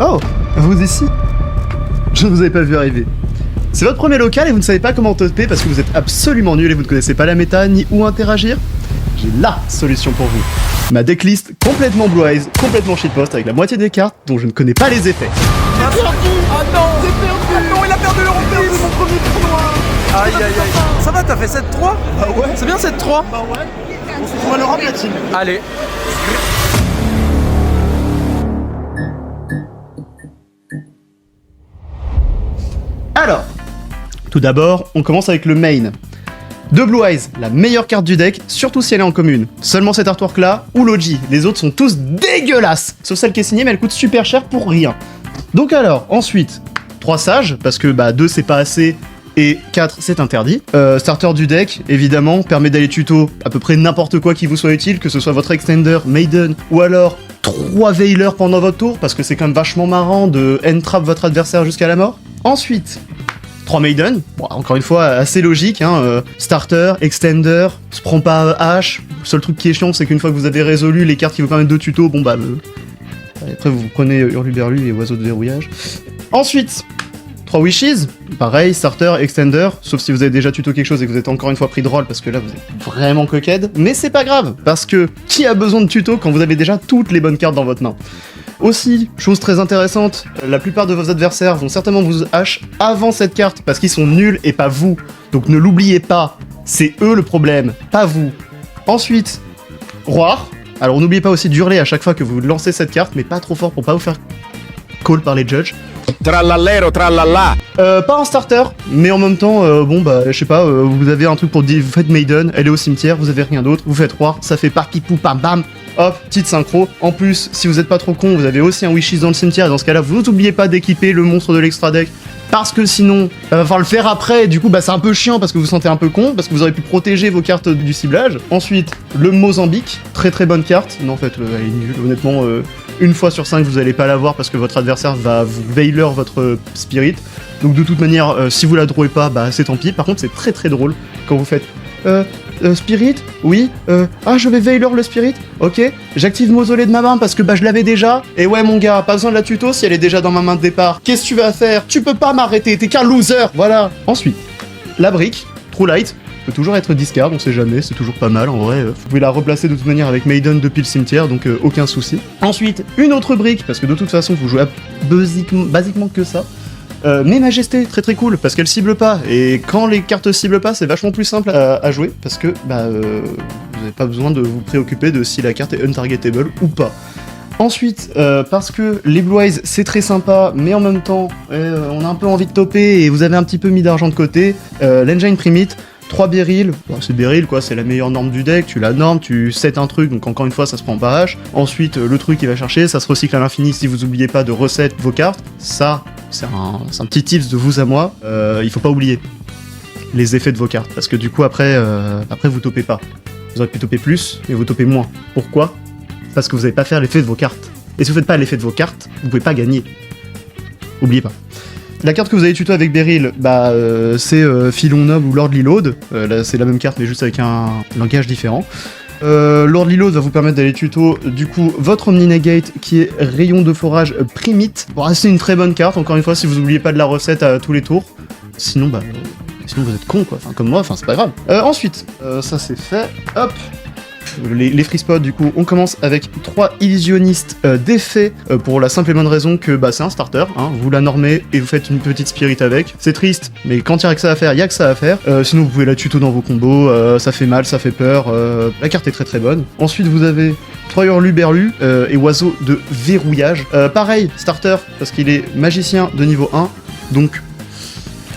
Oh, vous ici? Je ne vous avais pas vu arriver. C'est votre premier local et vous ne savez pas comment toper parce que vous êtes absolument nul et vous ne connaissez pas la méta ni où interagir? J'ai LA solution pour vous. Ma decklist complètement Blue Eyes, complètement shitpost avec la moitié des cartes dont je ne connais pas les effets. J'ai perdu! Ah non! J'ai perdu! Ah non, il a perdu le repli! Mon premier tournoi. Aïe aïe aïe! Ça va, t'as fait 7-3? Bah ouais. C'est bien 7-3? Bah ouais. On se retrouve à l'Europe latine. Allez! Alors, tout d'abord, on commence avec le main. De Blue Eyes, la meilleure carte du deck, surtout si elle est en commune. Seulement cet artwork là, ou l'OG. Les autres sont tous dégueulasses. Sauf celle qui est signée, mais elle coûte super cher pour rien. Donc alors, ensuite, 3 sages, parce que 2 c'est pas assez, et 4 c'est interdit. Starter du deck, évidemment, permet d'aller tuto à peu près n'importe quoi qui vous soit utile, que ce soit votre Extender, Maiden, ou alors 3 Veilers pendant votre tour, parce que c'est quand même vachement marrant de entrap votre adversaire jusqu'à la mort. Ensuite, 3 Maiden, bon, encore une fois assez logique, hein, Starter, Extender, se prend pas H, le seul truc qui est chiant c'est qu'une fois que vous avez résolu les cartes qui vous permettent de tuto, bon après vous prenez Hurluberlu et Oiseau de verrouillage. Ensuite, 3 Wishes, pareil, Starter, Extender, sauf si vous avez déjà tuto quelque chose et que vous êtes encore une fois pris de roll parce que là vous êtes vraiment coquette, mais c'est pas grave, parce que qui a besoin de tuto quand vous avez déjà toutes les bonnes cartes dans votre main? Aussi, chose très intéressante, la plupart de vos adversaires vont certainement vous hash avant cette carte parce qu'ils sont nuls et pas vous. Donc ne l'oubliez pas, c'est eux le problème, pas vous. Ensuite, Roi. Alors n'oubliez pas aussi d'hurler à chaque fois que vous lancez cette carte, mais pas trop fort pour pas vous faire call par les judges. Trallallero, trallalla. Pas un starter, mais en même temps, je sais pas, vous avez un truc pour dire, vous faites Maiden, elle est au cimetière, vous avez rien d'autre, vous faites Roi, ça fait papipou pam bam. Hop, petite synchro. En plus, si vous êtes pas trop con, vous avez aussi un Wishes dans le cimetière. Et dans ce cas-là, vous n'oubliez pas d'équiper le monstre de l'extra deck. Parce que sinon, va falloir le faire après. Et du coup, c'est un peu chiant parce que vous vous sentez un peu con. Parce que vous aurez pu protéger vos cartes du ciblage. Ensuite, le Mozambique. Très très bonne carte. Non, en fait, elle est nulle. Honnêtement, une fois sur 5, vous allez pas l'avoir parce que votre adversaire va vous Veiler votre Spirit. Donc de toute manière, si vous la drawez pas, c'est tant pis. Par contre, c'est très très drôle quand vous faites... Spirit, oui, je vais Veiler le Spirit, ok, j'active Mausolée de ma main parce que je l'avais déjà, et ouais mon gars, pas besoin de la tuto si elle est déjà dans ma main de départ, qu'est-ce que tu vas faire? Tu peux pas m'arrêter, t'es qu'un loser, voilà. Ensuite, la brique, True Light, peut toujours être discard, on sait jamais, c'est toujours pas mal en vrai, vous pouvez la replacer de toute manière avec Maiden depuis le cimetière, donc aucun souci. Ensuite, une autre brique, parce que de toute façon vous jouez basiquement que ça. Mais Majesté, très très cool, parce qu'elle cible pas, et quand les cartes ciblent pas, c'est vachement plus simple à jouer, parce que vous n'avez pas besoin de vous préoccuper de si la carte est untargetable ou pas. Ensuite, parce que les Blue Eyes c'est très sympa, mais en même temps, on a un peu envie de toper, et vous avez un petit peu mis d'argent de côté, l'Engine Primite, 3 Beryl, c'est Beryl quoi, c'est la meilleure norme du deck, tu la normes, tu set un truc, donc encore une fois ça se prend pas H. Ensuite le truc il va chercher, ça se recycle à l'infini si vous oubliez pas de reset vos cartes. Ça, c'est un petit tips de vous à moi, il faut pas oublier les effets de vos cartes, parce que du coup après vous topez pas. Vous aurez pu toper plus, mais vous topez moins. Pourquoi? Parce que vous n'avez pas fait l'effet de vos cartes. Et si vous faites pas l'effet de vos cartes, vous pouvez pas gagner. Oubliez pas. La carte que vous avez tuto avec Beryl, c'est Filon Noble ou Lord Liload. Là, c'est la même carte, mais juste avec un langage différent. Lord Liload va vous permettre d'aller tuto, du coup, votre Omni Negate, qui est Rayon de Forage Primite. Bon, c'est une très bonne carte, encore une fois, si vous oubliez pas de la recette à tous les tours. Sinon, sinon vous êtes con, quoi. Enfin, comme moi, c'est pas grave. Ensuite, ça c'est fait. Hop. Les free spots, du coup, on commence avec 3 illusionnistes d'effet pour la simple et bonne raison que c'est un starter, hein, vous la normez et vous faites une petite spirit avec. C'est triste, mais quand il y a que ça à faire, il y a que ça à faire. Sinon, vous pouvez la tuto dans vos combos, ça fait mal, ça fait peur. La carte est très très bonne. Ensuite, vous avez 3 Hurluberlu et Oiseau de verrouillage. Pareil, starter, parce qu'il est magicien de niveau 1, donc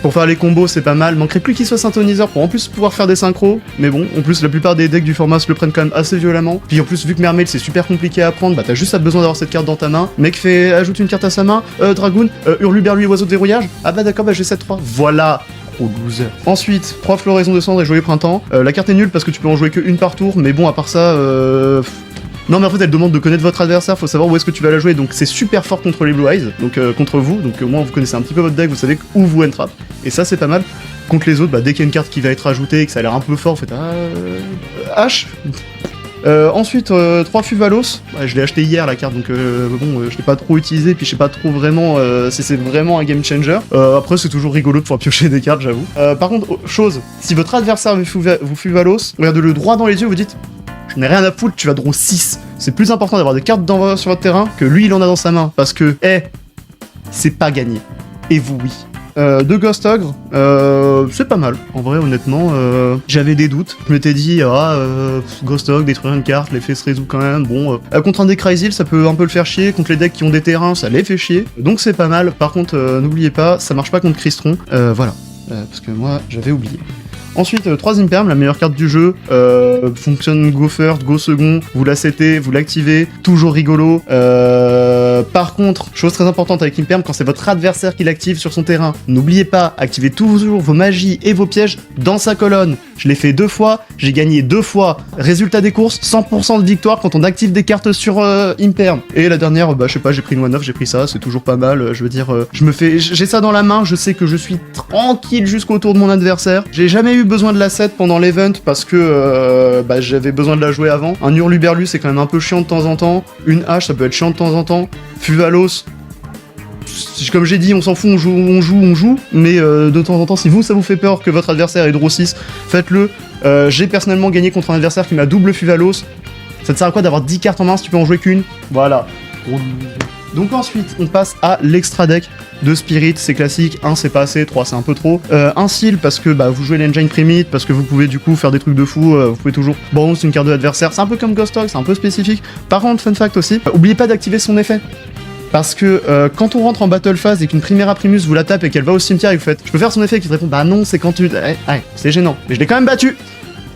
pour faire les combos, c'est pas mal. Manquerait plus qu'il soit synthoniseur pour en plus pouvoir faire des synchros. Mais bon, en plus, la plupart des decks du format se le prennent quand même assez violemment. Puis en plus, vu que Mermaid c'est super compliqué à prendre, t'as juste besoin d'avoir cette carte dans ta main. Mec ajoute une carte à sa main. Dragoon, Hurluberlu et Oiseau de verrouillage. Ah d'accord, j'ai 7-3. Voilà. Oh loser. Ensuite, 3 Floraison de cendre et Joyeux Printemps. La carte est nulle parce que tu peux en jouer que une par tour. Mais bon, à part ça, non mais en fait elle demande de connaître votre adversaire, faut savoir où est-ce que tu vas la jouer, donc c'est super fort contre les Blue Eyes, donc contre vous, donc au moins vous connaissez un petit peu votre deck, vous savez où vous entrap, et ça c'est pas mal. Contre les autres, dès qu'il y a une carte qui va être ajoutée et que ça a l'air un peu fort, vous faites H, Ensuite, 3 Fuvalos. Bah, je l'ai acheté hier la carte, donc je l'ai pas trop utilisé, puis je sais pas trop vraiment si c'est vraiment un game changer. Après, c'est toujours rigolo de pouvoir piocher des cartes, j'avoue. Par contre, chose, si votre adversaire vous Fuvalos, regardez-le droit dans les yeux, vous dites j'en ai rien à foutre, tu vas draw 6. C'est plus important d'avoir des cartes sur votre terrain que lui il en a dans sa main, parce que, c'est pas gagné. Et vous, oui. De Ghost Ogre, c'est pas mal. En vrai, honnêtement, j'avais des doutes. Je m'étais dit, Ghost Ogre, détruire une carte, l'effet se résout quand même. Bon, contre un deck Cryzil, ça peut un peu le faire chier. Contre les decks qui ont des terrains, ça les fait chier. Donc c'est pas mal. Par contre, n'oubliez pas, ça marche pas contre Crystron. Voilà. Parce que moi, j'avais oublié. Ensuite, 3 Imperm, la meilleure carte du jeu, fonctionne go first, go second, vous la setez, vous l'activez, toujours rigolo. Par contre, chose très importante avec Imperm, quand c'est votre adversaire qui l'active sur son terrain, n'oubliez pas, activez toujours vos magies et vos pièges dans sa colonne. Je l'ai fait 2 fois, j'ai gagné 2 fois. Résultat des courses, 100% de victoire quand on active des cartes sur Imperm. Et la dernière, je sais pas, j'ai pris une 1-9, j'ai pris ça, c'est toujours pas mal. Je veux dire, j'ai ça dans la main, je sais que je suis tranquille jusqu'au tour de mon adversaire. J'ai jamais eu besoin de la set pendant l'event parce que j'avais besoin de la jouer avant. Un Hurluberlu c'est quand même un peu chiant de temps en temps. Une hache ça peut être chiant de temps en temps. Fuvalos, comme j'ai dit, on s'en fout, on joue, mais de temps en temps, si ça vous fait peur que votre adversaire ait draw 6, faites-le. J'ai personnellement gagné contre un adversaire qui m'a double Fuvalos. Ça te sert à quoi d'avoir 10 cartes en main si tu peux en jouer qu'une? Voilà. Donc ensuite, on passe à l'extra deck de Spirit, c'est classique, 1 c'est pas assez, 3 c'est un peu trop. Un Seal parce que vous jouez l'Engine Primite, parce que vous pouvez du coup faire des trucs de fou, vous pouvez toujours... Bon, c'est une carte de l'adversaire, c'est un peu comme Ghost Ogre, c'est un peu spécifique. Par contre, fun fact aussi, oubliez pas d'activer son effet. Parce que quand on rentre en battle phase et qu'une Primera Primus vous la tape et qu'elle va au cimetière et que vous faites je peux faire son effet qui te répond bah non c'est quand tu... c'est gênant, mais je l'ai quand même battu.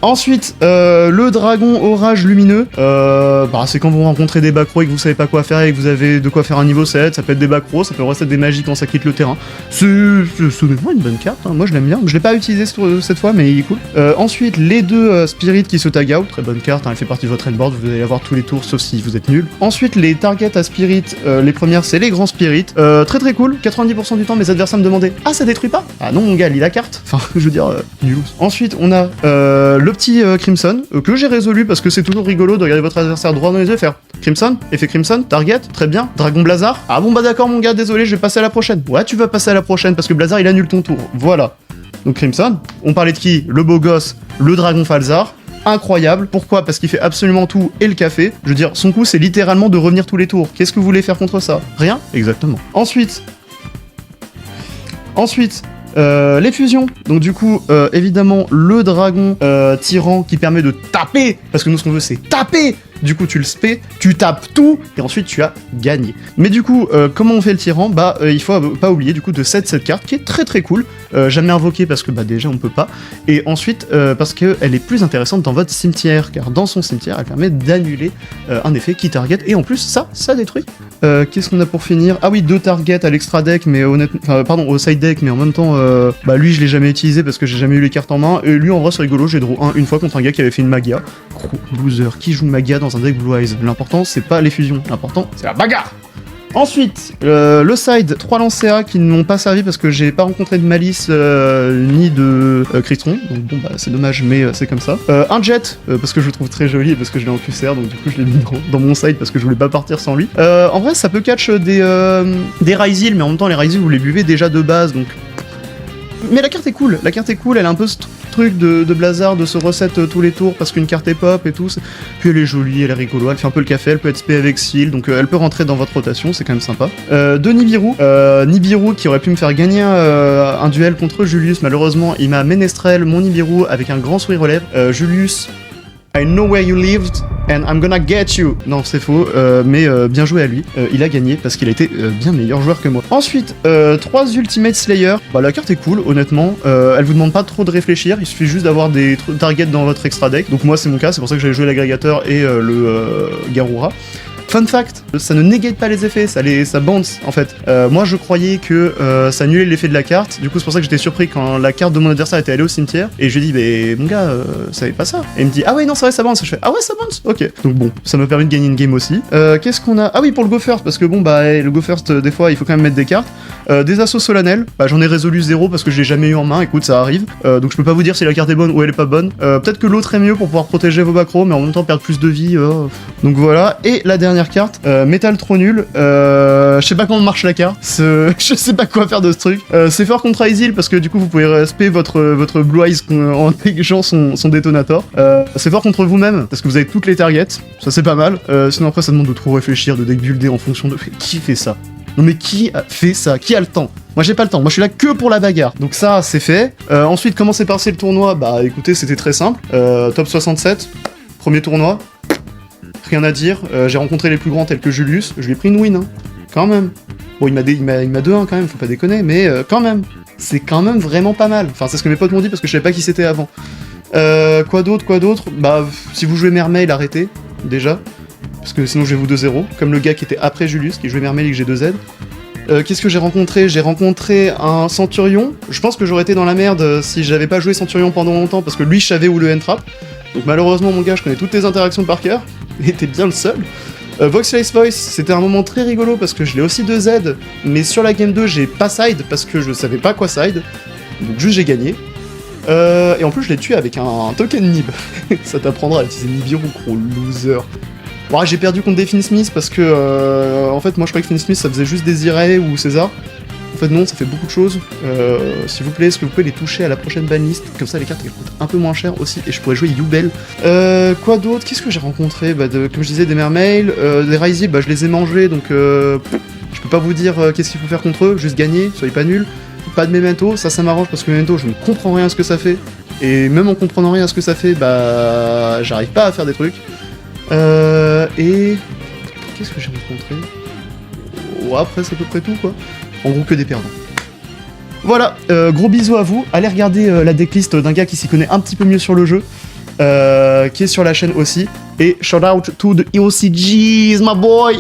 Ensuite, le dragon orage lumineux, c'est quand vous rencontrez des backrows et que vous savez pas quoi faire et que vous avez de quoi faire un niveau 7, ça peut être des backrows, ça peut reset des magies quand ça quitte le terrain. C'est honnêtement une bonne carte, hein. Moi je l'aime bien, je l'ai pas utilisé cette fois mais il est cool. Ensuite, les 2 spirits qui se tag out, très bonne carte, hein, elle fait partie de votre endboard, vous allez avoir tous les tours sauf si vous êtes nul. Ensuite, les targets à spirit, les premières c'est les grands spirits, très très cool, 90% du temps mes adversaires me demandaient ah ça détruit pas? Ah non mon gars, lis la carte, enfin je veux dire, nul. Ensuite on a le petit Crimson, que j'ai résolu parce que c'est toujours rigolo de regarder votre adversaire droit dans les yeux et faire Crimson, effet Crimson, target, très bien, Dragon Blazar, ah bon d'accord mon gars, désolé, je vais passer à la prochaine. Ouais, tu vas passer à la prochaine parce que Blazar il annule ton tour, voilà. Donc Crimson, on parlait de qui? Le beau gosse, le Dragon Falzar, incroyable, pourquoi? Parce qu'il fait absolument tout et le café, je veux dire, son coup c'est littéralement de revenir tous les tours. Qu'est-ce que vous voulez faire contre ça? Rien? Exactement. Ensuite, les fusions, donc du coup évidemment le dragon tyran qui permet de taper, parce que nous ce qu'on veut c'est taper, du coup tu le spé, tu tapes tout, et ensuite tu as gagné. Mais du coup, comment on fait le tyran? Il faut pas oublier du coup de set cette carte qui est très très cool, jamais invoquée parce que déjà on peut pas, et ensuite parce qu'elle est plus intéressante dans votre cimetière, car dans son cimetière elle permet d'annuler un effet qui target, et en plus ça détruit. Qu'est-ce qu'on a pour finir? Ah oui, 2 targets à l'extra deck, mais honnêtement, pardon, au side deck, mais en même temps, lui je l'ai jamais utilisé parce que j'ai jamais eu les cartes en main, et lui en vrai c'est rigolo, j'ai draw 1 une fois contre un gars qui avait fait une Magia. Gros loser, qui joue Magia dans un deck Blue Eyes? L'important c'est pas les fusions, l'important c'est la bagarre. Ensuite, le side, 3 lancers qui ne m'ont pas servi parce que j'ai pas rencontré de malice ni de Crystron, donc bon c'est dommage mais c'est comme ça. Un jet, parce que je le trouve très joli et parce que je l'ai en QCR, donc du coup je l'ai mis dans mon side parce que je voulais pas partir sans lui. En vrai ça peut catch des Ryzil, mais en même temps les Ryzil vous les buvez déjà de base, donc... Mais la carte est cool, elle a un peu ce truc de Blazar, de se reset tous les tours parce qu'une carte est pop et tout, puis elle est jolie, elle est rigolo, elle fait un peu le café, elle peut être spé avec Seal, donc elle peut rentrer dans votre rotation, c'est quand même sympa. De Nibiru qui aurait pu me faire gagner un duel contre Julius, malheureusement il m'a ménestrel mon Nibiru avec un grand sourire aux lèvres. Julius, I know where you lived and I'm gonna get you. Non, c'est faux, mais bien joué à lui. Il a gagné parce qu'il a été bien meilleur joueur que moi. Ensuite, 3 Ultimate Slayer. La carte est cool, honnêtement. Elle vous demande pas trop de réfléchir. Il suffit juste d'avoir des targets dans votre extra deck. Donc moi, c'est mon cas. C'est pour ça que j'avais joué l'agrégateur et le Garura. Fun fact, ça ne négate pas les effets, ça bounce en fait. Moi je croyais que ça annulait l'effet de la carte, du coup c'est pour ça que j'étais surpris quand la carte de mon adversaire était allée au cimetière, et je lui ai dit, mais mon gars, ça savait pas ça. Et il me dit, ah ouais non c'est vrai ça bounce, je fais, ah ouais ça bounce, ok. Donc bon, ça m'a permis de gagner une game aussi. Qu'est-ce qu'on a? Ah oui pour le go first, parce que bon bah le go first des fois il faut quand même mettre des cartes. Des assauts solennels, bah, j'en ai résolu 0 parce que je l'ai jamais eu en main, écoute ça arrive. Donc je peux pas vous dire si la carte est bonne ou elle est pas bonne. Peut-être que l'autre est mieux pour pouvoir protéger vos backrows, mais en même temps perdre plus de vie. Donc voilà, et la dernière carte, métal trop nul. Je sais pas comment marche la carte, je sais pas quoi faire de ce truc. C'est fort contre Isil parce que du coup vous pouvez respect votre Blue Eyes en négligeant son détonator. C'est fort contre vous-même parce que vous avez toutes les targets, ça c'est pas mal. Sinon après ça demande de trop réfléchir, de deck builder en fonction de qui fait ça. Non mais qui a fait ça? Qui a le temps? Moi j'ai pas le temps, moi je suis là que pour la bagarre. Donc ça c'est fait. Ensuite comment s'est passé le tournoi? Bah écoutez c'était très simple. Top 67, premier tournoi. Rien à dire, j'ai rencontré les plus grands tels que Julius, je lui ai pris une win, hein. Quand même. Bon il m'a 2-1 quand même, faut pas déconner, mais quand même. C'est quand même vraiment pas mal. Enfin c'est ce que mes potes m'ont dit parce que je savais pas qui c'était avant. Quoi d'autre? Bah si vous jouez Mermail, arrêtez, déjà. Parce que sinon je vais vous 2-0, comme le gars qui était après Julius, qui jouait Mermail et que j'ai 2 Z. Qu'est-ce que j'ai rencontré? J'ai rencontré un Centurion. Je pense que j'aurais été dans la merde si j'avais pas joué Centurion pendant longtemps, parce que lui je savais où le entrap. Donc malheureusement mon gars, je connais toutes tes interactions par cœur, et t'es bien le seul. Voxlace Voice, c'était un moment très rigolo parce que je l'ai aussi 2 Z, mais sur la game 2 j'ai pas side parce que je savais pas quoi side, donc juste j'ai gagné. Et en plus je l'ai tué avec un token Nib. Ça t'apprendra à utiliser Nibiru, gros loser. Bon, j'ai perdu contre des Finn Smith parce que en fait moi je croyais que Finn Smith ça faisait juste Désiré ou César. En fait non, ça fait beaucoup de choses. S'il vous plaît, est-ce que vous pouvez les toucher à la prochaine banlist? Comme ça les cartes elles coûtent un peu moins cher aussi et je pourrais jouer Yubel. Quoi d'autre? Qu'est-ce que j'ai rencontré? Bah comme je disais des Mermail, des Raisier, bah je les ai mangés donc je peux pas vous dire qu'est-ce qu'il faut faire contre eux, juste gagner, soyez pas nuls. Pas de Memento, ça m'arrange parce que Memento je ne comprends rien à ce que ça fait. Et même en comprenant rien à ce que ça fait, bah j'arrive pas à faire des trucs. Et qu'est-ce que j'ai rencontré? Oh, après c'est à peu près tout quoi. En gros que des perdants. Voilà, gros bisous à vous. Allez regarder la decklist d'un gars qui s'y connaît un petit peu mieux sur le jeu, qui est sur la chaîne aussi. Et shout out to the EOCGs, my boy!